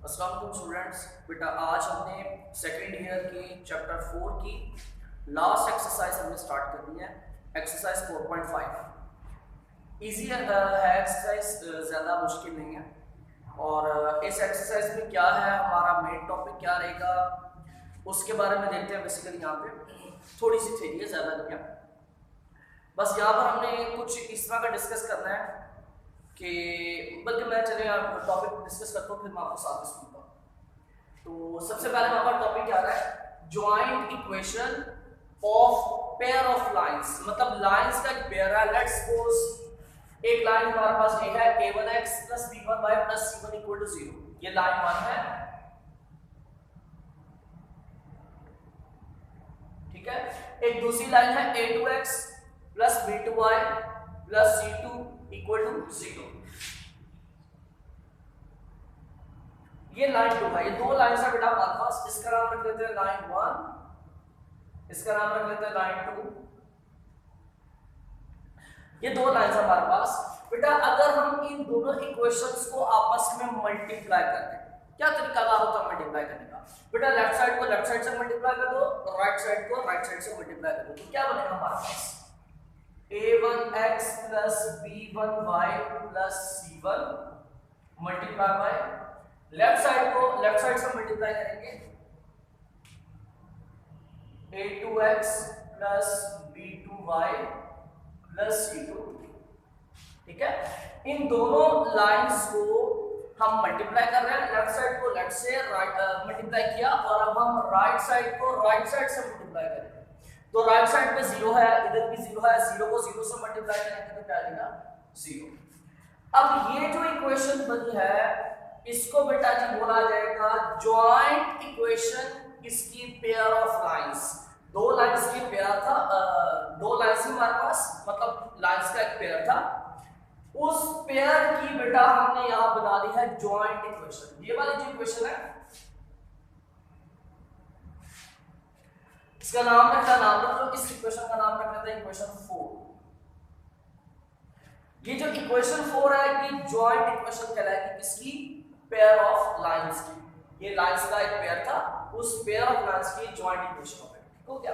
अस्सलाम वालेकुम स्टूडेंट्स। बेटा आज हमने सेकेंड ईयर की चैप्टर 4 की लास्ट एक्सरसाइज हमने स्टार्ट करनी है। एक्सरसाइज 4.5 इजी है एक्सरसाइज, ज़्यादा मुश्किल नहीं है। और इस एक्सरसाइज में क्या है, हमारा मेन टॉपिक क्या रहेगा उसके बारे में देखते हैं। बेसिकली यहाँ पे थोड़ी सी थ्योरी है, ज़्यादा नहीं है। बस यहाँ पर हमने कुछ इस तरह का डिस्कस करना है कि बल्कि मैं चले टॉपिक डिस्कस करता हूँ, फिर मैं आपको साथ में सुनता हूँ। तो सबसे पहले हमारा टॉपिक क्या रहा है, joint equation of pair of lines. मतलब लाइंस का एक पेयर है। लेट्स सपोज एक लाइन हमारे पास ये है a1x + b1y + c1 = 0। ये लाइन 1 है, ठीक है। एक दूसरी लाइन है a2x + b2y + c2 = 0। ये लाइन 2 है। ये दो लाइन है बेटा हमारे पास। इसका नाम रख लेते हैं लाइन 1, इसका नाम रख लेते हैं लाइन 2। ये दो लाइन है हमारे पास। बेटा अगर हम इन दोनों इक्वेशंस को आपस में मल्टीप्लाई कर दें, क्या तरीका होता है मल्टीप्लाई करने का? बेटा लेफ्ट साइड को लेफ्ट साइड से मल्टीप्लाई कर दो, राइट साइड को राइट साइड से मल्टीप्लाई कर दो, तो क्या बनेगा हमारे पास? a1x + b1y + c1 multiply by left side को लेफ्ट साइड से मल्टीप्लाई करेंगे, a2x + b2y + c2। ठीक है, इन दोनों लाइंस को हम मल्टीप्लाई कर रहे हैं। लेफ्ट साइड को लेफ्ट से राइट मल्टीप्लाई किया, और अब हम राइट साइड को राइट साइड से मल्टीप्लाई करेंगे। तो राइट साइड पे 0 है, इधर भी 0 है, 0 को 0 से मल्टीप्लाई करेंगे तो क्या आएगा? 0। अब ये जो इक्वेशन बनी है इसको बेटा जी बोला जाएगा जॉइंट इक्वेशन। इसकी पेयर ऑफ लाइंस, दो लाइंस की पेयर था, दो लाइंस हमारे पास, मतलब लाइंस का एक पेयर था। उस पेयर की बेटा हमने यहां बना ली है जॉइंट इक्वेशन। ये वाली जो इक्वेशन है इसका नाम रख लो, इस इक्वेशन का नाम रख लेते हैं इक्वेशन 4। ये जो इक्वेशन 4 है ये जॉइंट इक्वेशन कहलाएगी, किसकी? पेयर ऑफ लाइंस की। ये लाइंस का एक पेयर था, उस पेयर ऑफ लाइंस की जॉइंट इक्वेशन हो गई। ठीक हो गया?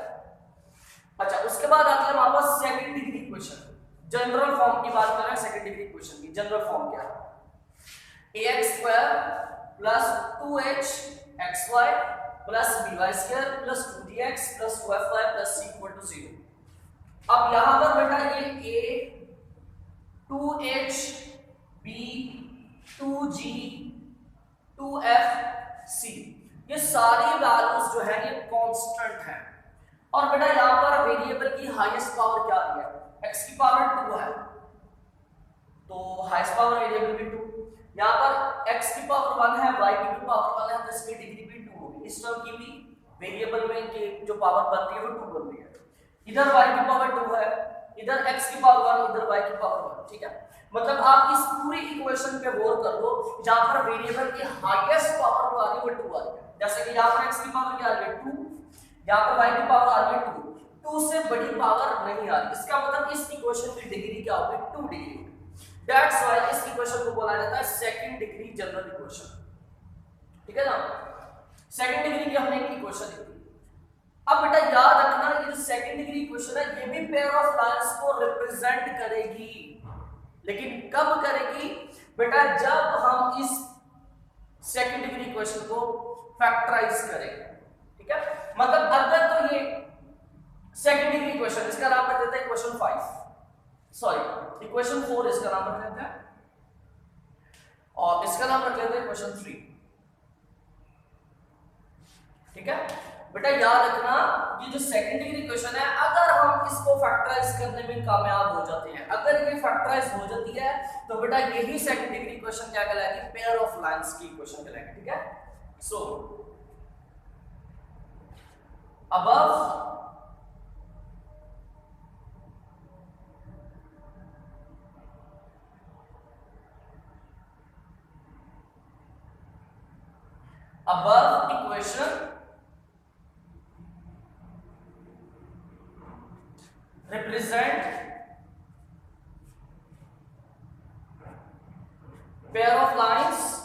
अच्छा, उसके बाद आते हैं वापस second degree equation. General form की बात कर रहे हैं। सेकंड डिग्री इक्वेशन की जनरल फॉर्म क्या है? ax² + 2hxy + by² + 2dx + 2fy + c = 0। अब यहां पर बेटा ये a 2h b 2g 2f c ये सारी वैल्यूज जो है ये कांस्टेंट है। और बेटा यहां पर वेरिएबल की हाईएस्ट पावर क्या आ रही है? x की पावर 2 है, तो हाईएस्ट पावर वेरिएबल भी 2। यहां पर x की पावर 1 है, y की भी पावर 1 है, तो इसकी डिग्री भी 2 होगी। इस टर्म की भी वेरिएबल में की जो पावर बन रही है वो 2 बन रही है। इधर y की पावर 2 है, इधर x की पावर 1, इधर y की पावर 1। ठीक है, मतलब आप इस पूरी इक्वेशन पे गौर कर लो, जहां पर वेरिएबल की हाईएस्ट पावर जो आ रही है वो 2 आ रही है। जैसे कि यहां पर x की पावर क्या आ रही है? 2, यहां पर y की पावर आ रही है 2। 2 से बड़ी पावर नहीं आ रही, इसका मतलब इस इक्वेशन की डिग्री क्या होगी? 2 डिग्री। दैट्स व्हाई इस इक्वेशन को बोला जाता है सेकंड डिग्री जनरल इक्वेशन। ठीक है ना, सेकंड डिग्री की हमने एक इक्वेशन लिखी। अब बेटा याद रखना ये जो सेकंड डिग्री इक्वेशन है ये भी पेयर ऑफ लाइंस को रिप्रेजेंट करेगी, लेकिन कब करेगी? बेटा जब हम इस सेकंड डिग्री इक्वेशन को फैक्टराइज करेंगे। ठीक है, मतलब अगर तो ये सेकंड डिग्री इक्वेशन, इसका नाम रख देते हैं इक्वेशन 5, सॉरी इक्वेशन 4 इसका नाम रख लेते हैं, और इसका नाम रख लेते हैं इक्वेशन 3। ठीक है बेटा, याद रखना ये जो सेकंड डिग्री इक्वेशन है अगर हम इसको फैक्टराइज करने में कामयाब हो जाते हैं, अगर ये फैक्टराइज हो जाती है तो बेटा यही सेकंड डिग्री इक्वेशन क्या कहलाएगी? पेयर ऑफ लाइंस की इक्वेशन कहलाएगी। ठीक है, so above equation represent pair of lines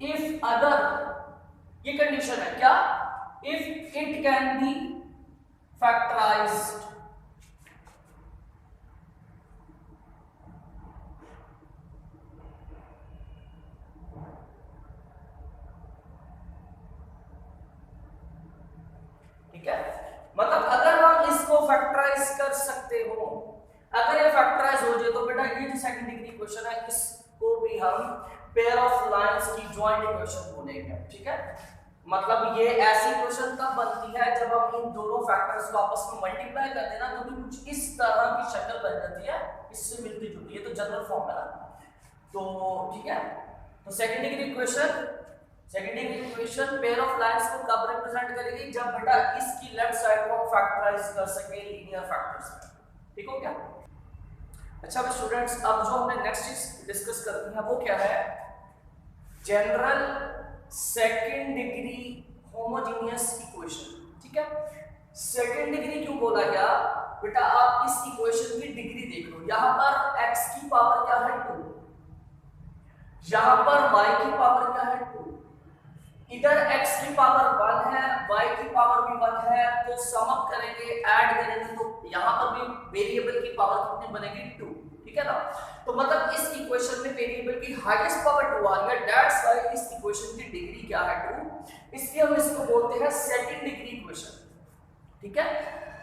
if अगर, ये कंडीशन है क्या, if it can be factorised, ठीक है, मतलब अगर हम इसको फैक्टराइज कर सकते हो, अगर ये फैक्टराइज हो जाए तो बेटा ये जो सेकंड डिग्री इक्वेशन है इसको भी हम पेयर ऑफ लाइंस की जॉइंट इक्वेशन बोलेंगे, ठीक है। मतलब ये ऐसी इक्वेशन तब बनती है जब हम इन दोनों फैक्टर्स को आपस में मल्टीप्लाई कर देना तो भी कुछ इस तरह की शक्ल बन जाती है, इससे मिलती जुलती है, तो जनरल फॉर्म है ना, तो ठीक है। तो second degree equation pair of lines को कब रिप्रेजेंट करेगी, जब बेटा इसकी लेफ्ट साइड को हम फैक्टराइज कर सके लीनियर फैक्टर्स में, ठीक हो गया। अच्छा भाई स्टूडेंट्स, अब जो हमने नेक्स्ट चीज डिस्कस करनी है वो क्या है, general second degree homogeneous equation, ठीक है। सेकंड डिग्री क्यों बोला गया बेटा, आप इस इक्वेशन की डिग्री देख लो, यहां पर x की पावर क्या है 2, यहां पर y की पावर क्या है 2, इधर x की पावर 1 है, y की पावर भी 1 है, तो सम अप करेंगे, ऐड करेंगे तो यहां पर भी वेरिएबल की पावर कितनी बनेगी 2, ठीक है ना। तो मतलब इस इक्वेशन में वेरिएबल की हाईएस्ट पावर 2 आ रही है, दैट्स व्हाई इस इक्वेशन की डिग्री क्या है 2, इसलिए हम इसको बोलते हैं सेकंड डिग्री इक्वेशन, ठीक है।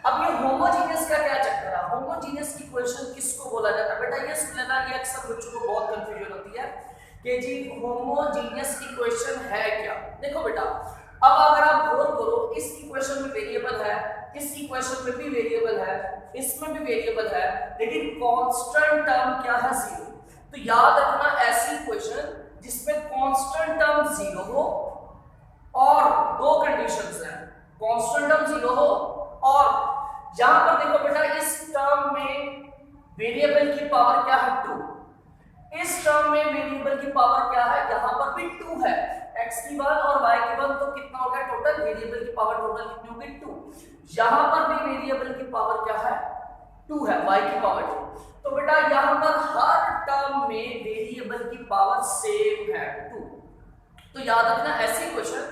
अब ये होमोजेनियस का क्या चक्कर है, होमोजेनियस इक्वेशन किसको बोला जाता है बेटा, ये सुन लेना, ये अक्सर बच्चों को बहुत कंफ्यूजन होती है कि जी होमोजेनियस इक्वेशन है क्या। देखो बेटा, अब अगर आप गौर करो, इस इक्वेशन में वेरिएबल है, इस इक्वेशन में भी वेरिएबल है, इसमें भी वेरिएबल है, लेकिन कांस्टेंट टर्म क्या है 0। तो याद रखना ऐसी इक्वेशन जिसमें कांस्टेंट टर्म 0 हो और दो कंडीशंस हैं, कांस्टेंट टर्म 0 हो और यहां पर देखो बेटा इस टर्म में वेरिएबल की पावर क्या है 2, इस टर्म में वेरिएबल की पावर क्या है, यहां पर भी 2 है, x की 1 और y की 1, तो कितना हो गया टोटल, वेरिएबल की पावर टोटल कितनी होगी 2, यहां पर भी वेरिएबल की पावर क्या है 2 है, y की पावर 2, तो बेटा यहां पर हर टर्म में वेरिएबल की पावर सेम है 2। तो याद रखना ऐसी इक्वेशन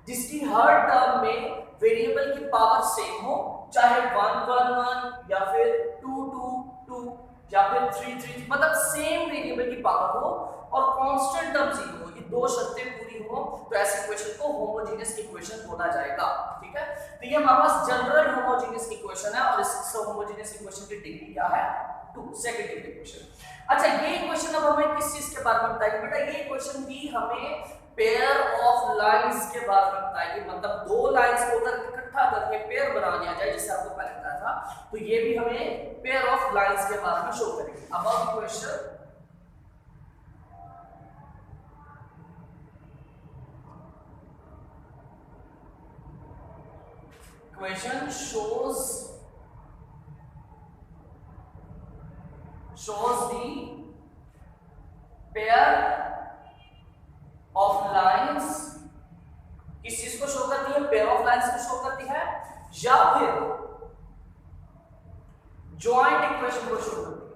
जिसकी हर टर्म में वेरिएबल की पावर सेम हो, चाहे 1 1 1 या फिर 2 2 2 या फिर 3 3, मतलब सेम वेरिएबल की पावर हो और कांस्टेंट टर्म 0 हो, ये दो शर्तें पूरी हो तो ऐसी इक्वेशन को होमोजेनियस इक्वेशन बोला जाएगा, ठीक है। तो ये हमारे पास जनरल होमोजेनियस इक्वेशन है और इस होमोजेनियस इक्वेशन की डिग्री क्या है 2, सेकंड डिग्री इक्वेशन। अच्छा ये इक्वेशन अब हमें किस चीज के बारे में बताएगी बेटा, ये इक्वेशन भी हमें पेयर ऑफ लाइंस के बारे में बताएगी, मतलब दो लाइंस को अगर इकट्ठा करके पेयर बना लिया जाए जैसे आपको पहले बताया था, तो ये भी हमें पेयर ऑफ लाइंस के बारे में शो करेगी। अब equation shows the pair of lines, किस चीज को शो करती है, पेयर ऑफ लाइंस को शो करती है या फिर जॉइंट इक्वेशन को शो करती है।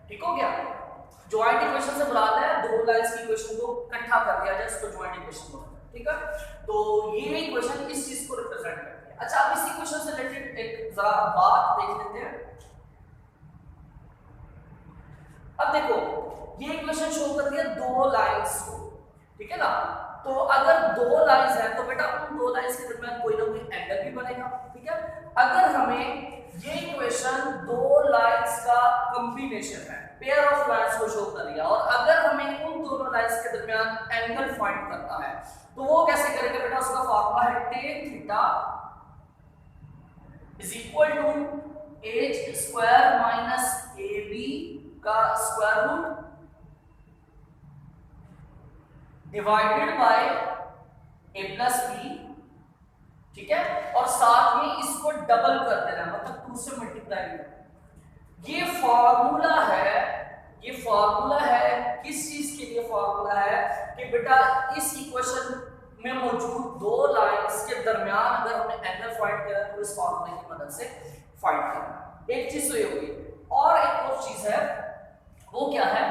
ठीक हो गया, जॉइंट इक्वेशन से मुराद है दो लाइंस की इक्वेशन को इकट्ठा कर दिया जाए, इसको जॉइंट इक्वेशन बोलते हैं, ठीक है। तो ये इक्वेशन इस चीज को रिप्रेजेंट करती है। अच्छा अब इस इक्वेशन से रिलेटेड एक जरा बात देख लेते हैं। अब देखो ये इक्वेशन शो करती है दो लाइंस को, ठीक है ना। तो अगर दो लाइंस है तो बेटा उन दो लाइंस के दरमियान कोई ना कोई एंगल भी बनेगा, ठीक है। अगर हमें ये इक्वेशन दो लाइंस का कॉम्बिनेशन है, पेयर ऑफ लाइंस को शो कर दिया, और अगर हमें उन दोनों लाइंस के दरमियान एंगल फाइंड करना है तो वो कैसे करेंगे बेटा, उसका फार्मूला है tan theta is equal to h square minus ab का square root divided by a plus b, ठीक है, और साथ में इसको डबल कर देना, मतलब 2 से मल्टीप्लाई करना। ये फॉर्मूला है किस चीज के लिए, फॉर्मूला है कि बेटा इस इक्वेशन में मौजूद दो लाइंस के दरमियान अगर हमने एंगल फाइंड करा तो इस फॉर्मूले की मदद से फाइंड करना। एक चीज तो ये होगी, और एक और चीज है, वो क्या है,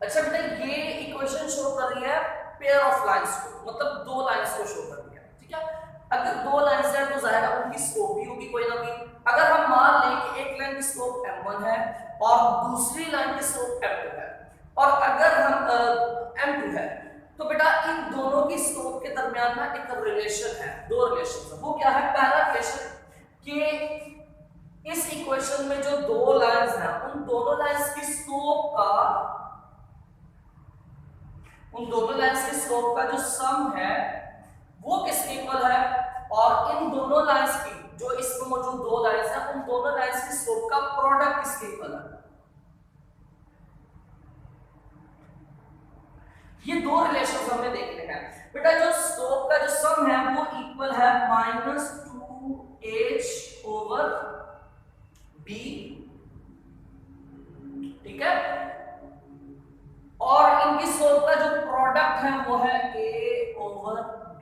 अच्छा बेटा ये इक्वेशन शो कर रही है पेयर ऑफ लाइंस को, मतलब दो लाइंस को शो कर रही है, ठीक है। अगर दो लाइंस है तो जाहिर है उनकी स्लोप भी होगी कोई ना कोई। अगर हम मान लें कि एक लाइन की स्लोप m1 है और दूसरी लाइन की स्लोप m2 है, और अगर हम m2 है, तो बेटा इन दोनों की स्लोप के दरमियान ना एक रिलेशन है, दो रिलेशन है। वो क्या है? पहला रिलेशन कि इस इक्वेशन में जो दो लाइंस हैं उन दोनों लाइंस की स्लोप का, उन दोनों लाइंस की स्लोप का जो सम है वो किसके इक्वल है, और इन दोनों लाइंस की, जो इसमें मौजूद दो लाइंस हैं उन दोनों लाइंस की स्लोप का प्रोडक्ट किसके इक्वल है। ये दो रिलेशंस हमें देखने हैं बेटा। जो स्लोप का जो सम है वो इक्वल है -2h ओवर b, ठीक है, और इनकी स्लोप का जो प्रोडक्ट है वो है a ओवर b।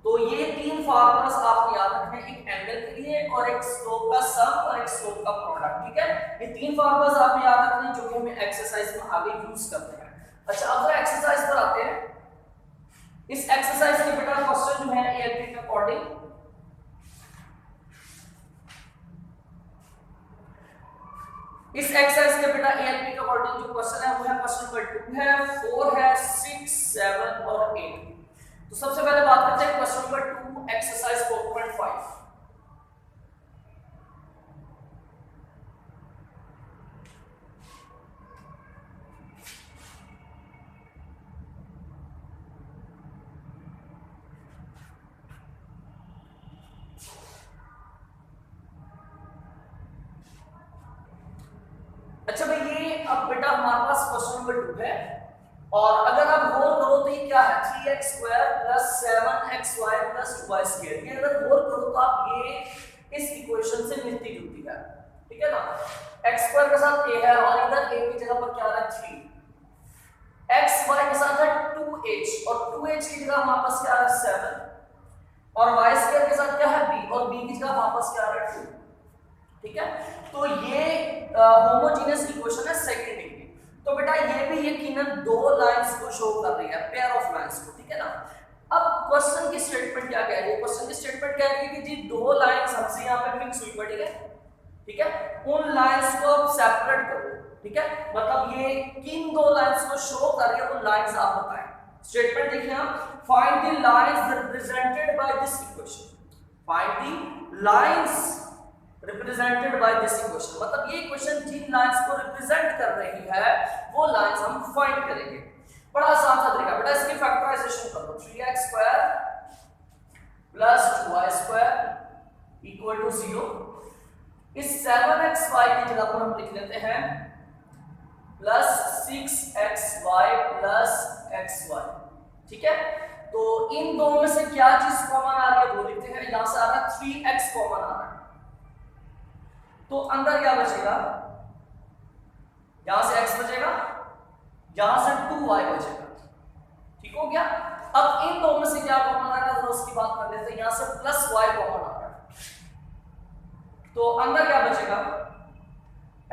तो ये तीन फार्मूलास आपको याद रखने हैं, एक एंगल के लिए और एक स्लोप का सम और एक स्लोप का प्रोडक्ट, ठीक है। ये तीन फार्मूलास आपको याद रखने हैं जो कि हमें एक्सरसाइज में आगे यूज करते हैं। अच्छा अब जरा एक्सरसाइज पर आते हैं। इस एक्सरसाइज के बेटा क्वेश्चन जो है एएलपी के अकॉर्डिंग, इस एक्सरसाइज के बेटा एएलपी के अकॉर्डिंग जो क्वेश्चन है वो है क्वेश्चन नंबर 2 है, 4 है, 6, 7 और 8। तो सबसे पहले बात करते हैं क्वेश्चन नंबर 2 एक्सरसाइज 4.5। अच्छा भाई ये अब बेटा हमारे पास क्वेश्चन नंबर 2 है, और अगर आप गौर करो तो ये क्या है, 3x square plus 7xy plus 2y square. ये अगर गौर करो तो आप ये इस इक्वेशन से मिलती जुलती है, ठीक है ना। x स्क्वायर के साथ a है और इधर a की जगह पर क्या आ रहा है 3, xy के साथ है 2h और 2h की जगह हमारे पास क्या आ रहा है 7, और y स्क्वायर के साथ क्या है b और b की जगह हमारे पास क्या आ रहा है 2, ठीक है। तो ये होमोजेनियस इक्वेशन है सेकंड डिग्री। तो बेटा ये भी यकीनन दो लाइंस को शो कर रही है, पेयर ऑफ लाइंस को, ठीक है ना। अब क्वेश्चन की स्टेटमेंट क्या कह रही है, क्वेश्चन की स्टेटमेंट कह रही है कि जी दो लाइंस हमसे यहां पे फिक्स हुई पड़ी है, ठीक है, उन लाइंस को आप सेपरेट करो, ठीक है, मतलब ये किन दो लाइंस को शो कर रही है वो लाइंस आप बताएं। स्टेटमेंट देखिए आप, find the lines represented by this equation, find the lines represented by this equation, मतलब ये इक्वेशन जिन लाइंस को रिप्रेजेंट कर रही है वो लाइंस हम फाइंड करेंगे। बड़ा आसान सा तरीका बेटा, इसकी फैक्टराइजेशन कर लो, 3x square plus 2y square equal to 0। इस 7xy की जगह पर हम लिख लेते हैं प्लस 6xy प्लस xy, ठीक है। तो इन दोनों में से क्या चीज कॉमन आ रही है वो लिखते हैं, यहां से आ रहा है 3x कॉमन आ रहा है, तो अंदर क्या बचेगा, यहां से x बचेगा, यहां से 2y बचेगा, ठीक हो गया। अब इन दोनों में से क्या कॉमन आ रहा है उसकी बात कर लेते हैं, यहां से प्लस y कॉमन आ रहा है, तो अंदर क्या बचेगा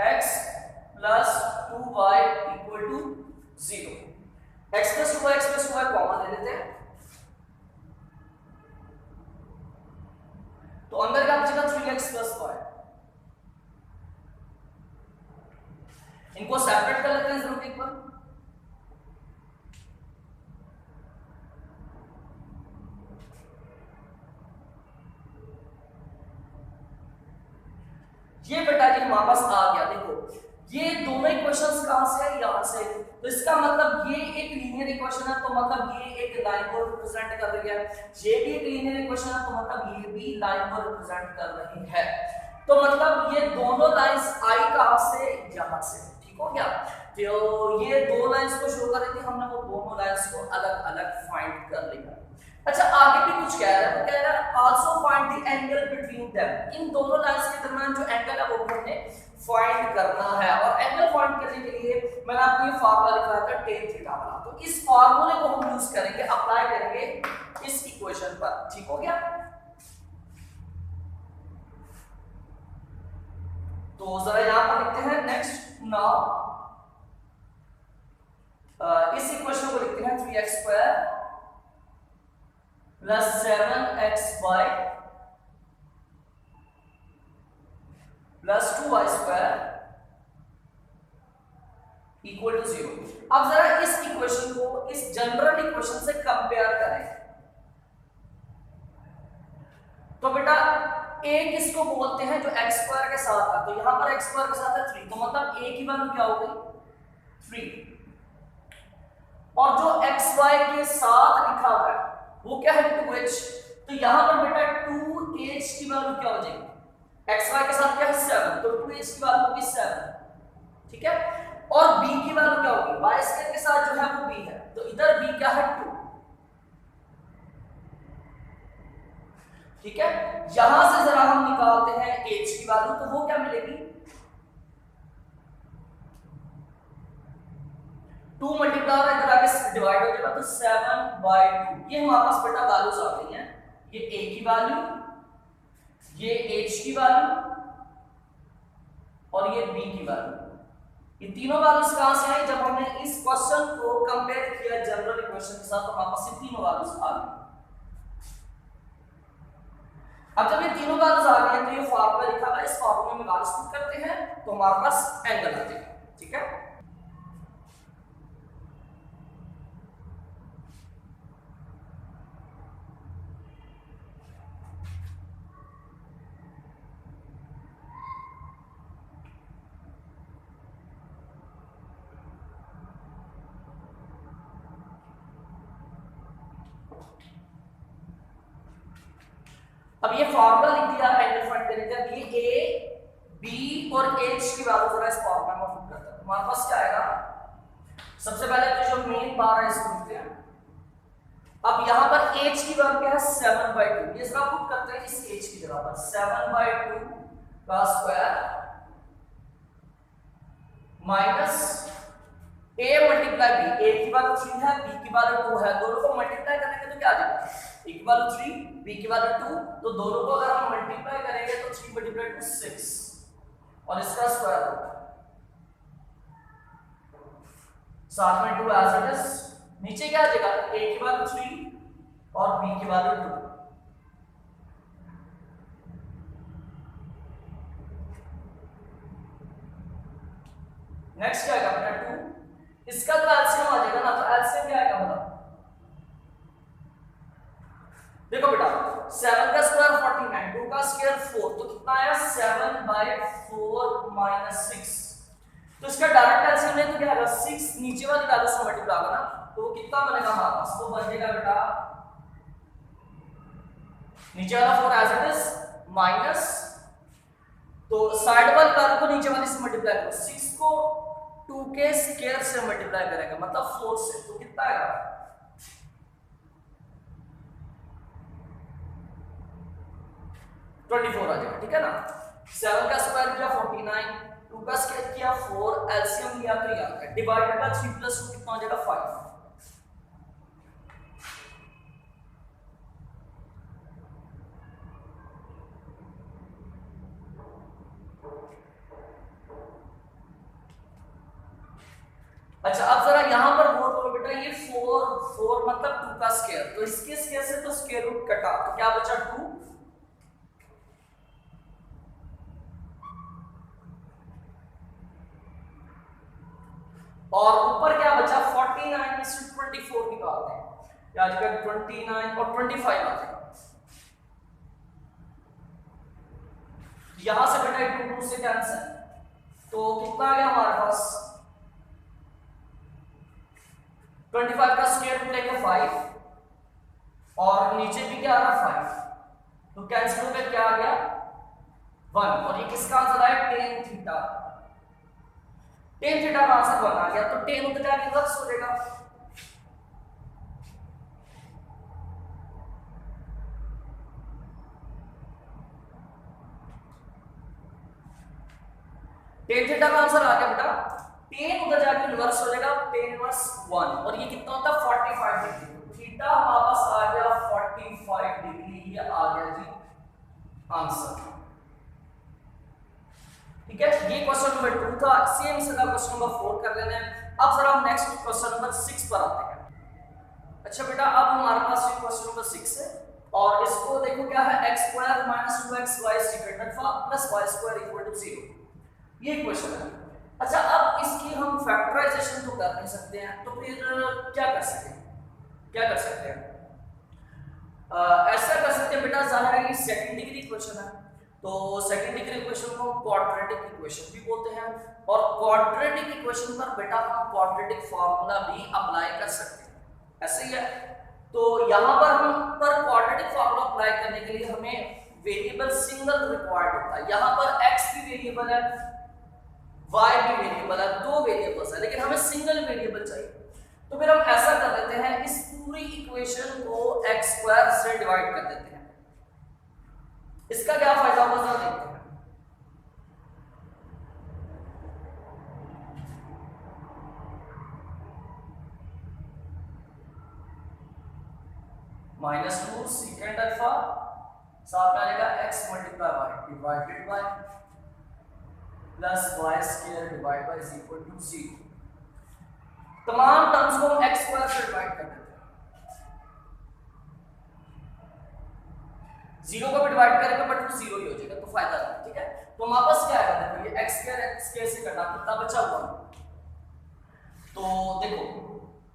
x plus 2y equal to 0। x plus 2y common ले लेते हैं, तो अंदर क्या बचेगा 3x प्लस y। इनको सेपरेट कर लेते हैं जरूर एक बार। ये बेटा जी हमारे पास आ गया, देखो ये दोनों इक्वेशंस कहां से है, यहां से, तो इसका मतलब ये एक लीनियर इक्वेशन है, तो मतलब ये एक लाइन को रिप्रेजेंट कर रही है, ये भी एक लीनियर इक्वेशन है, तो मतलब ये भी लाइन को रिप्रेजेंट कर रही है, तो मतलब ये दोनों लाइंस आई कहां से, यहां से, ठीक हो गया। तो ये दो लाइंस को शो कर रही थी, हमने वो दोनों लाइंस को अलग अलग फाइंड कर लिया। अच्छा आगे भी कुछ कह रहा है, वो कह रहा है also find the angle between them, इन दोनों लाइंस के दरमियान जो एंगल है वो हमने फाइंड करना है, और एंगल फाइंड करने के लिए मैंने आपको ये फार्मूला लिखा था tan थीटा वाला, तो इस फार्मूले को हम यूज करेंगे, अप्लाई करेंगे इस इक्वेशन पर, ठीक हो गया। तो जरा यहां पर लिखते हैं नेक्स्ट नाउ इस इक्वेशन को लिखते हैं 3x² plus 7xy plus 2y² equal to 0। अब जरा इस इक्वेशन को इस जनरल इक्वेशन से कंपेयर करें तो बेटा a किसको बोलते हैं जो x² के साथ है, तो यहां पर x² के साथ है 3, तो मतलब a की वैल्यू क्या हो गई 3, और जो xy के साथ लिखा हुआ है वो क्या है 2h, तो यहां पर बेटा 2h की वैल्यू क्या हो जाएगी, xy के साथ क्या है 7, तो 2h की वैल्यू होगी 7, ठीक है। और b की वैल्यू क्या होगी, y² के साथ जो है वो b है, तो इधर b क्या है 2, ठीक है। यहां से जरा हम निकालते हैं h की वैल्यू, तो वो क्या मिलेगी 2 मल्टीप्लाई और इधर आके डिवाइड हो जाएगा, तो 7/2। ये हमारे पास बेटा वैल्यूज आ गई हैं, ये a की वैल्यू, ये h की वैल्यू और ये b की वैल्यू। ये तीनों वैल्यूज कहां से आई, जब हमने इस क्वेश्चन को कंपेयर किया जनरल इक्वेशन के साथ, तो हमारे पास ये तीनों वैल्यूज आ गई। अब जब ये तीनों वैल्यूज आ गई तो ये फार्मूला लिखा हुआ है, इस फार्मूले में वैल्यूज पुट करते हैं तो हमारे पास एंगल आ जाएगा, ठीक है। अब ये फार्मूला लिख दिया एंगल फाइंड करने का, ये a b और h की वैल्यू जरा इस फार्मूला में पुट करते हैं, हमारे पास क्या आएगा, सबसे पहले तो जो मेन बार है इसको लिखते हैं। अब यहां पर h की वैल्यू क्या है 7/2, ये जरा पुट करते हैं इस h की जगह पर, 7/2 का square minus a multiply b, a की वैल्यू 3 है, b की वैल्यू 2 है, दोनों को मल्टीप्लाई करेंगे तो क्या आ जाएगा, a की वैल्यू 3 b की वैल्यू 2, तो दोनों को अगर हम मल्टीप्लाई करेंगे तो 3 मल्टीप्लाई 2 6 और इसका स्क्वायर होगा, साथ में 2 एज इट इज, नीचे क्या आ जाएगा a की वैल्यू 3 और b की वैल्यू 2। नेक्स्ट क्या आएगा बेटा 2, इसका तो एलसीएम आ जाएगा ना, तो एलसीएम क्या आएगा मतलब, देखो बेटा 7 का स्क्वायर 49, 2 का स्क्वायर 4, तो कितना आया 7/4 माइनस 6, तो इसका डायरेक्ट एलसीएम ले तो क्या आएगा 6 नीचे वाली वैल्यू से मल्टीप्लाई होगा ना, तो वो कितना बनेगा हमारे पास, तो बन जाएगा बेटा नीचे वाला 4 एज इट इज माइनस, तो साइड वाली वैल्यू को नीचे वाली से मल्टीप्लाई करो, 6 को 2 के स्क्वायर से मल्टीप्लाई करेंगे मतलब 4 से, तो कितना आएगा 24 आ जाएगा, ठीक है ना। 7 का स्क्वायर किया 49, 2 का स्क्वायर किया 4, एलसीएम लिया तो ये आ गया, डिवाइडेड बाय 3 + 2 कितना हो जाएगा 5। अच्छा अब जरा यहां पर गौर करो बेटा, ये 4 मतलब 2 का स्क्वायर, तो इसके स्क्वायर से तो स्क्वायर रूट कटा, तो क्या बचा 2, और ऊपर क्या बचा 49 में से 24 निकालते हैं, क्या आ जाएगा 29 और 25 आ जाएगा, यहां से बेटा 2 2 से कैंसिल, तो कितना आ गया हमारे पास 25 का स्क्वायर रूट लेंगे 5 और नीचे भी क्या आ रहा 5, तो कैंसिल होकर क्या आ गया 1, और ये किसका आंसर आया tan थीटा, tan थीटा का आंसर 1 आ गया, तो tan उधर जाके इधर हो जाएगा, tan थीटा का आंसर आ गया बेटा, tan उधर जाके इनवर्स हो जाएगा, tan इनवर्स 1, और ये कितना होता है 45 डिग्री, थीटा हमारे पास आ गया 45 डिग्री, ये आ गया जी आंसर। ठीक है, ये क्वेश्चन नंबर 2 था। सेम से क्वेश्चन नंबर 4 कर लेना है। अब जरा हम नेक्स्ट क्वेश्चन नंबर 6 पर आते हैं। अच्छा बेटा, अब हमारे पास ये क्वेश्चन नंबर 6 है और इसको देखो क्या है, x² - 2xy secant alpha + y² = 0, ये क्वेश्चन है। अच्छा, अब इसकी हम फैक्टराइजेशन तो कर नहीं सकते हैं, तो फिर क्या कर सकते हैं? ऐसा कर सकते हैं बेटा, जाहिर है ये सेकंड डिग्री इक्वेशन है, तो सेकंड डिग्री इक्वेशन को हम क्वाड्रेटिक इक्वेशन भी बोलते हैं, और क्वाड्रेटिक इक्वेशन पर बेटा हम क्वाड्रेटिक फार्मूला भी अप्लाई कर सकते हैं, ऐसे ही है। तो यहाँ पर हम क्वाड्रेटिक फार्मूला अप्लाई करने के लिए हमें वेरिएबल सिंगल रिक्वायर्ड होता है। यहाँ पर x भी वेरिएबल है, y भी वेरिएबल है, दो वेरिएबल्स है, लेकिन हमें सिंगल वेरिएबल चाहिए। तो फिर हम ऐसा कर देते हैं, इस पूरी इक्वेशन को x² से डिवाइड कर देते हैं। इसका क्या फायदा होगा जरा देखते हैं। -2 secant अल्फा साथ में आएगा x × y divided by plus y² divide by is equal to 0। तमाम टर्म्स को हम x² से डिवाइड कर देते हैं। 0 को भी डिवाइड करेंगे बट वो 0 ही हो जाएगा, तो फायदा नहीं, ठीक है। तो हमारे पास क्या आएगा, देखो ये x² से कटा कितना बचा हुआ, तो देखो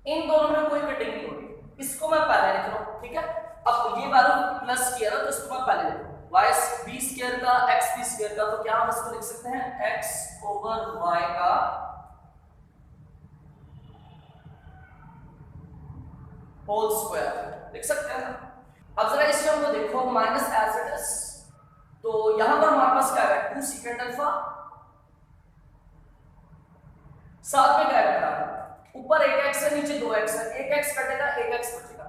इन दोनों में कोई कटिंग नहीं होगी, इसको मैं पहले लिख रहा हूं, ठीक है। अब ये वैल्यू प्लस किया ना, तो इसको मैं पहले लिख रहा हूं, y² का x² का, तो क्या हम इसको लिख सकते हैं x/y का होल स्क्वायर लिख सकते हैं। अब जरा इस टर्म को देखो माइनस एज इट इज, तो यहां पर हमारे पास क्या है 2 secant अल्फा, साथ में क्या है, ऊपर 1x है नीचे 2x है, 1x कटेगा 1x बचेगा,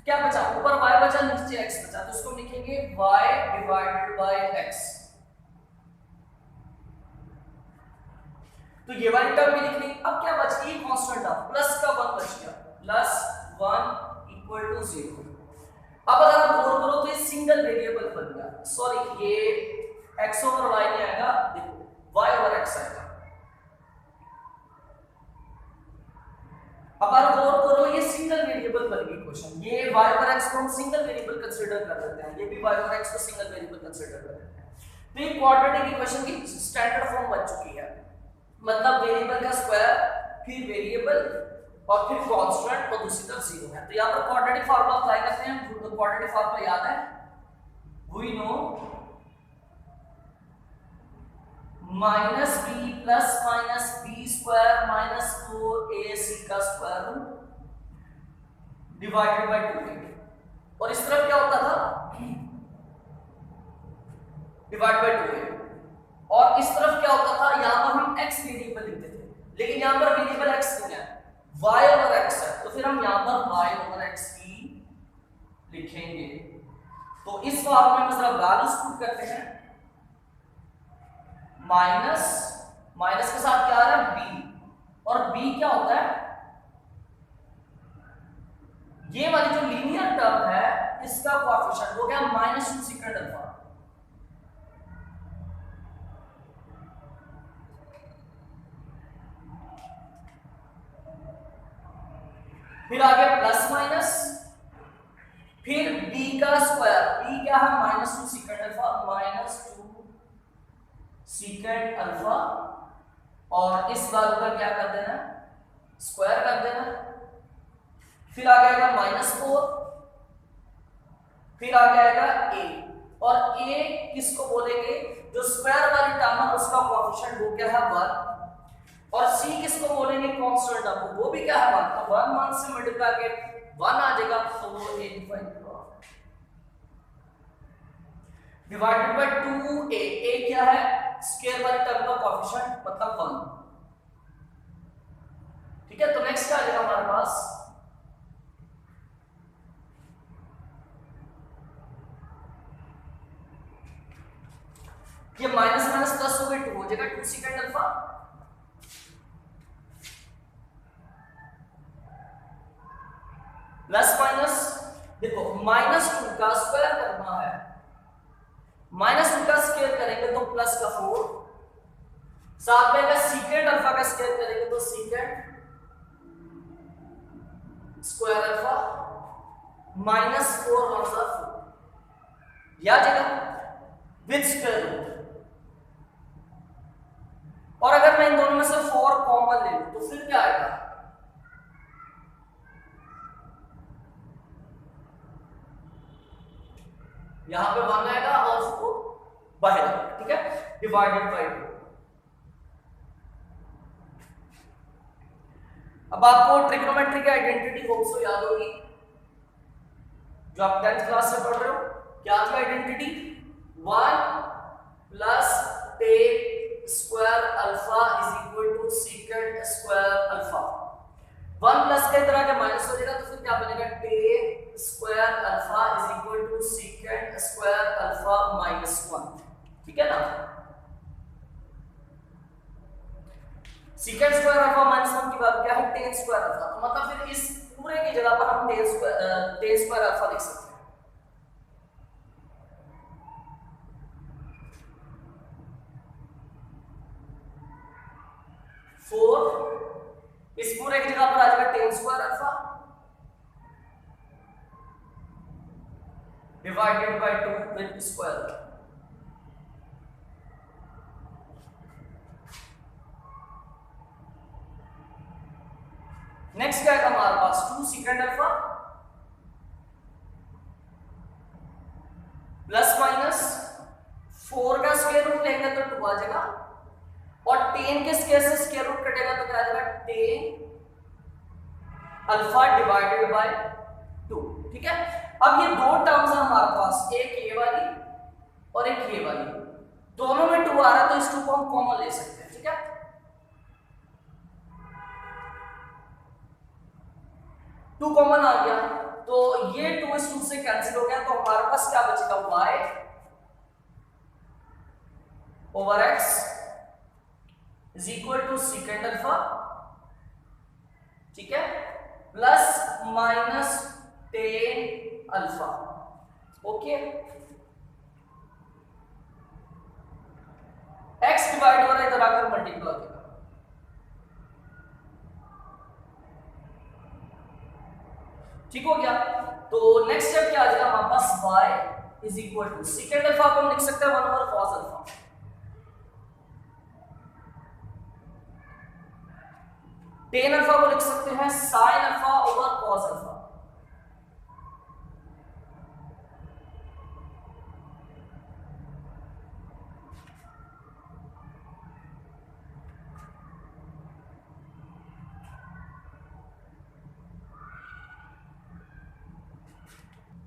क्या बचा, ऊपर y बचा नीचे x बचा, तो इसको लिखेंगे y डिवाइडेड बाय x। तो ये वाली टर्म भी लिख ली। अब क्या बच गई, कांस्टेंट टर्म, प्लस का 1 बच गया, +1 = 0। अब अगर आप गौर करो तो ये सिंगल वेरिएबल बन गया, सॉरी ये x/y नहीं आएगा, देखो y/x आएगा। अब आप गौर करो, ये सिंगल वेरिएबल बन गई क्वेश्चन, ये y/x को हम सिंगल वेरिएबल कंसीडर कर लेते हैं, ये भी y/x को सिंगल वेरिएबल कंसीडर कर लेते हैं। तो ये क्वाड्रेटिक इक्वेशन की स्टैंडर्ड फॉर्म बन चुकी है, मतलब वेरिएबल का स्क्वायर, फिर वेरिएबल और फिर कांस्टेंट और दूसरी तरफ 0 है। तो यहां पर क्वाड्रेटिक फार्मूला अप्लाई करते हैं। तो क्वाड्रेटिक फार्मूला याद है, we know -b plus -b² - 4ac का square root divided bye 2a, और इस तरफ क्या होता था, डिवाइड बाय 2a, और इस तरफ क्या होता था, यहां पर हम x वेरिएबल लिखते थे, लेकिन यहां पर वेरिएबल x नहीं है, y/x है, तो फिर हम यहां पर y/x ही लिखेंगे। तो इस फॉर्मूले में जरा वैल्यूज पुट करते हैं, माइनस के साथ क्या आ रहा है b, और b क्या होता है, ये वाली जो लीनियर टर्म है इसका कोएफिशिएंट हो गया -2 secant अल्फा। फिर आगे प्लस माइनस, फिर b का स्क्वायर, b क्या है -2 secant अल्फा, -2 secant अल्फा, और इस वैल्यू का क्या कर देना, स्क्वायर कर देना। फिर आ जाएगा -4, फिर आ जाएगा a, और a किसको बोलेंगे, जो स्क्वायर वाली टर्म है उसका कोएफिशिएंट वो क्या है 1, और c किसको बोलेंगे, कांस्टेंट टर्म, वो भी क्या है 1, तो 1 से मल्टीप्लाई करके 1 आ जाएगा, तो वो a divided by 2a, a क्या है, स्क्वायर वाली टर्म का कोएफिशिएंट मतलब 1, ठीक है। तो नेक्स्ट क्या आ जाएगा हमारे पास, ये माइनस माइनस प्लस हो गई, 2 हो जाएगा 2 secant अल्फा, प्लस माइनस, देखो -2 का स्क्वायर करना है, -2 का स्क्वायर करेंगे तो प्लस का 4, साथ में अगर सीकेंट अल्फा का स्क्वायर करेंगे तो सीकेंट स्क्वायर अल्फा माइनस 4 1 4 या जगह विद स्क्वायर रूट। और अगर मैं इन दोनों में से 4 कॉमन ले लूं तो फिर क्या आएगा, यहां पे 1 आएगा और 4 बाहर आएगा, ठीक है, डिवाइडेड बाय 2। अब आपको ट्रिग्नोमेट्री की आइडेंटिटी होप सो याद होगी, जो आप 10th क्लास में पढ़ रहे हो। क्या थी identity, 1 plus tan square alpha is equal to secant square alpha. 1 plus का इधर आके माइनस हो जाएगा तो फिर क्या बनेगा, tan square alpha is equal to secant square alpha minus 1, ठीक है ना। सीकेंट स्क्वायर अल्फा माइनस 1 की बात क्या है, टेन स्क्वायर अल्फा, तो मतलब फिर इस पूरे की जगह पर हम टेन स्क्वायर अल्फा लिख सकते हैं। 4 इस पूरे की जगह पर आ जाएगा ten square alpha divided bye 2 with square. Next क्या है हमारे पास, 2 सीकेंट अल्फा प्लस माइनस 4 का स्क्वायर रूट लेंगे तो 2 आ जाएगा, और 10 के स्क्वायर से स्क्वायर रूट कटेगा तो क्या आ जाएगा, 10 अल्फा डिवाइडेड बाय 2, ठीक है। अब ये दो टर्म्स है हमारे पास, एक ये वाली और एक ये वाली, दोनों में 2 आ रहा है तो इस 2 को हम कॉमन ले सकते हैं, ठीक है। 2 कॉमन आ गया तो ये 2 इस 2 से कैंसिल हो गया, तो हमारे पास क्या बचेगा, y over x is equal to secant alpha, ठीक है, plus minus 10 alpha, okay. x divide हो रहा है इधर आकर मल्टीप्लाई होगा, ठीक हो गया। तो नेक्स्ट स्टेप क्या आ जाएगा हमारे पास, y is equal to secant alpha को हम लिख सकते हैं 1 over cos alpha, tan alpha को लिख सकते हैं sin alpha over cos alpha,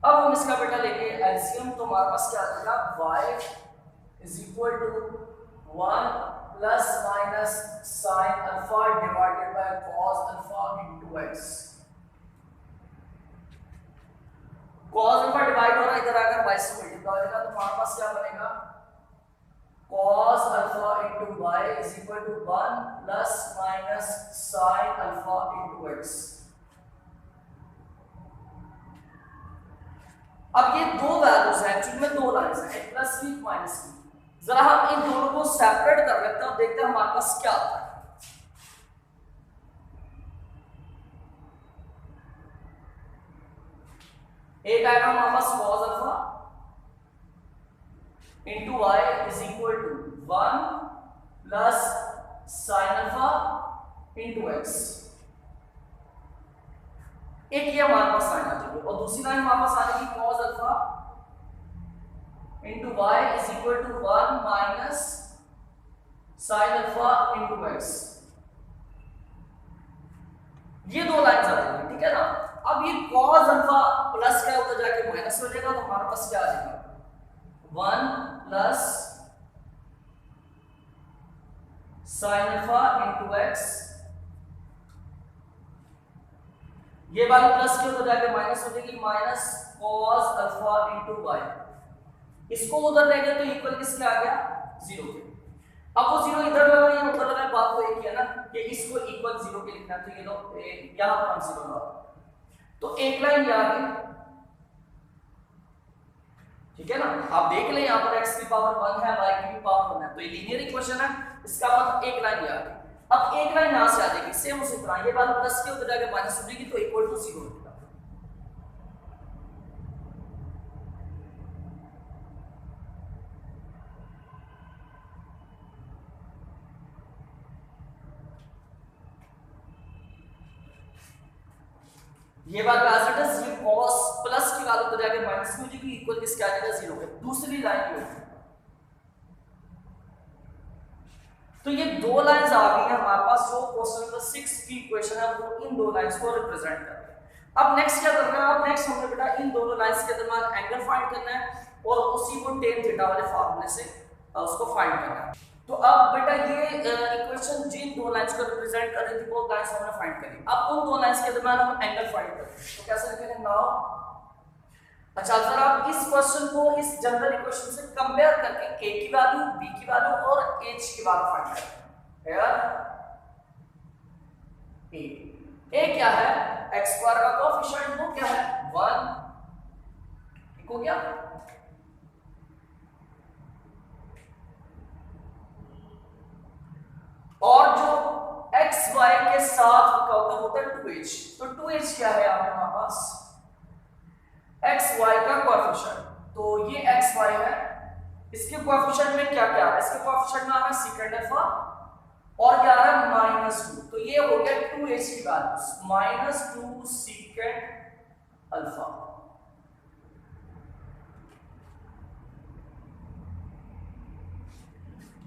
अब हम इसका बेटा लेंगे एलसीएम, तो हमारे पास क्या आ जाएगा, y is equal to 1 plus minus sine alpha divided by cos alpha into x। cos alpha divide हो रहा है इधर आकर y से मल्टीप्लाई हो जाएगा, तो हमारे पास क्या बनेगा, cos alpha into y is equal to 1 plus minus sine alpha into x। अब ये दो वैल्यूज हैं, जिनमें दो लाइंस हैं, एक प्लस की माइनस की, जरा हम इन दोनों को सेपरेट कर लेते हैं और देखते हैं हमारे पास क्या आता है। एक आएगा हमारे पास cos alpha into y is equal to 1 plus sin alpha into x। एक ये हमारे पास लाइन आ जाएगी और दूसरी लाइन हमारे पास आ जाएगी cos alpha into y is equal to 1 minus sin alpha into x। ये दो लाइंस आ जाएंगी, ठीक है ना। अब ये cos अल्फा प्लस क्या होता जाके माइनस हो जाएगा, तो हमारे पास क्या आ जाएगा, 1 plus sin alpha into x। ये वाली प्लस की उधर जाके माइनस हो जाएगी, minus cos alpha into y। इसको उधर ले गए तो इक्वल किसके आ गया, 0 के। अब वो 0 इधर लगा या उधर लगा, बात तो एक ही है ना कि इसको इक्वल 0 के लिखना है, तो ये लो यहां पर हम 0 लगा, तो एक लाइन ये आ गई, ठीक है ना। आप देख ले यहां पर x की पावर 1 है, y की भी पावर 1 है, तो ये लीनियर इक्वेशन है। इसका मतलब एक लाइन आ गई। अब एक लाइन यहां से आ जाएगी, सेम उसी तरह ये वाला प्लस के उधर जाके माइनस हो जाएगी, तो इक्वल टू 0 होगा। ये बात एज इट इज, ये cos प्लस की वैल्यू उधर जाके माइनस में हो जाएगी, इक्वल किसके आ जाएगा 0 के। दूसरी लाइन ये होगी। तो ये दो लाइंस आ गई हैं हमारे पास, जो क्वेश्चन नंबर 6 की इक्वेशन है वो इन दो लाइंस को रिप्रेजेंट कर रही है। अब नेक्स्ट क्या करना है, अब नेक्स्ट हमें बेटा इन दोनों लाइंस के दरमियान एंगल फाइंड करना है और उसी को tan थीटा वाले फार्मूले से उसको फाइंड करना है। तो अब बेटा ये इक्वेशन जिन दो लाइंस को रिप्रेजेंट कर रही थी वो लाइंस हमने फाइंड करी। अब उन दो लाइंस के दरमियान हम एंगल फाइंड करेंगे, तो कैसे लिखेंगे नाउ। अच्छा सर, आप इस क्वेश्चन को इस जनरल इक्वेशन से कंपेयर करके a की वैल्यू, b की वैल्यू और h की वैल्यू फाइंड करें। यार a क्या है, x स्क्वायर का कोएफिशिएंट, वो क्या है 1, ठीक हो गया। और जो x y के साथ का होता है 2h, तो 2h क्या है हमारे पास x y का कोएफिशिएंट, तो ये x y है। इसके कोएफिशिएंट में क्या क्या है, इसके कोएफिशिएंट में आ रहा है सेकंड अल्फा और क्या आ रहा है -2, तो ये हो गया 2h की वैल्यू -2 सेकंड अल्फा।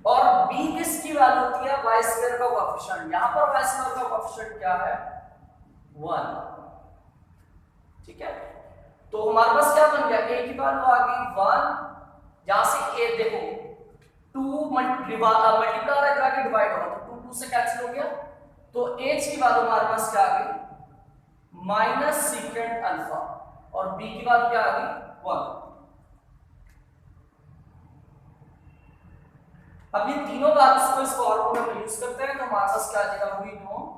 और b किसकी वैल्यू होती है, y स्क्वायर का कोएफिशिएंट। यहां पर y स्क्वायर का कोएफिशिएंट क्या है 1, ठीक है। तो हमारे पास क्या बन गया, a की वैल्यू आ गई 1, यहां से a देखो 2 मल्टीप्लाई करके डिवाइड होगा, तो 2 से कैंसिल हो गया, तो h की वैल्यू हमारे पास क्या आ गई माइनस सेकंड अल्फा और b की वैल्यू क्या आ गई 1। अब ये तीनों वैल्यूज को इस फॉर्मूले में यूज करते हैं, तो हमारे पास क्या आ जाएगा वही नो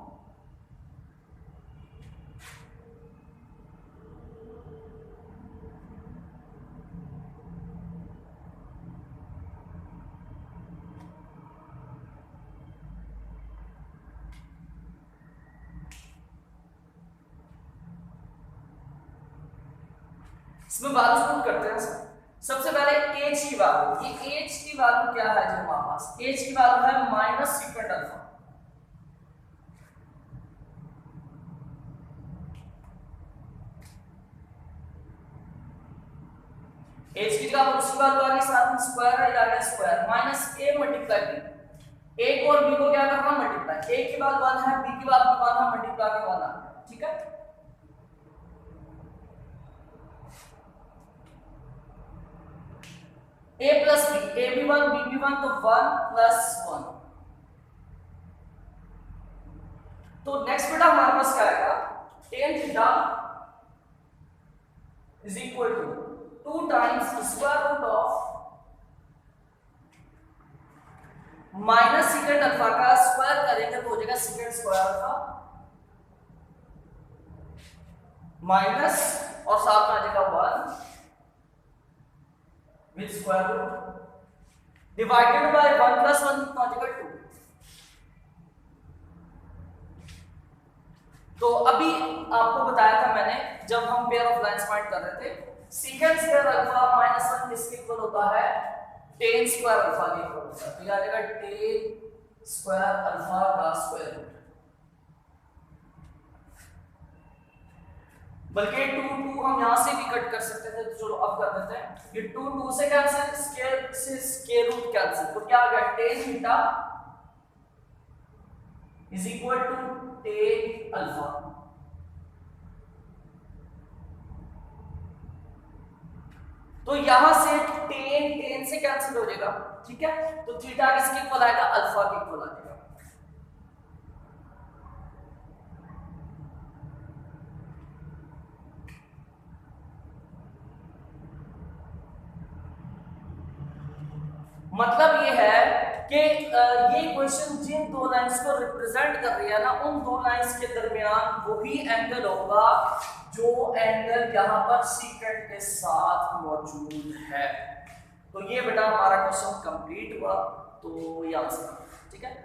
इसमें वैल्यूज पुट करते हैं। सबसे पहले h की वैल्यू, ये h की वैल्यू क्या है जो हमारे पास, h की वैल्यू है माइनस सेकंड अल्फा। h की जगह उसकी वैल्यू आ गई, साथ में स्क्वायर है, आ गया square minus a multiply b, a को और b को क्या करना मल्टीप्लाई, a की वैल्यू 1 है, b की वैल्यू 1 है, मल्टीप्लाई के 1 आ गया, ठीक है। a प्लस b, a भी 1 b भी 1, तो 1 प्लस 1। तो नेक्स्ट बेटा हमारे पास क्या आएगा, tan theta is equal to 2 times square root of minus second alpha का स्क्वायर करेंगे तो हो जाएगा सेकंड स्क्वायर अल्फा माइनस और साथ में आ जाएगा 1 with square root divided by 1 plus 1 कितना हो जाएगा 2। तो अभी आपको बताया था मैंने जब हम पेयर ऑफ लाइंस फाइंड कर रहे थे, सेकंड स्क्वायर अल्फा माइनस 1 किसके इक्वल होता है tan स्क्वायर अल्फा के इक्वल होता है, तो ये आ जाएगा tan स्क्वायर अल्फा का स्क्वायर रूट। बल्कि 2 हम यहां से भी कट कर सकते थे, तो चलो अब कर देते हैं, ये 2 से कैंसिल, स्क्वायर से स्क्वायर रूट कैंसिल, तो क्या आ गया tan theta is equal to tan alpha. तो यहां से tan से कैंसिल हो जाएगा, ठीक है, तो थीटा किसके इक्वल आएगा अल्फा के इक्वल आ जाएगा। मतलब ये है कि ये क्वेश्चन जिन दो लाइंस को रिप्रेजेंट कर रही है ना, उन दो लाइंस के दरमियान वही एंगल होगा जो एंगल यहाँ पर सेकंड के साथ मौजूद है। तो ये बेटा हमारा क्वेश्चन कंप्लीट हुआ, तो ये आंसर ठीक है।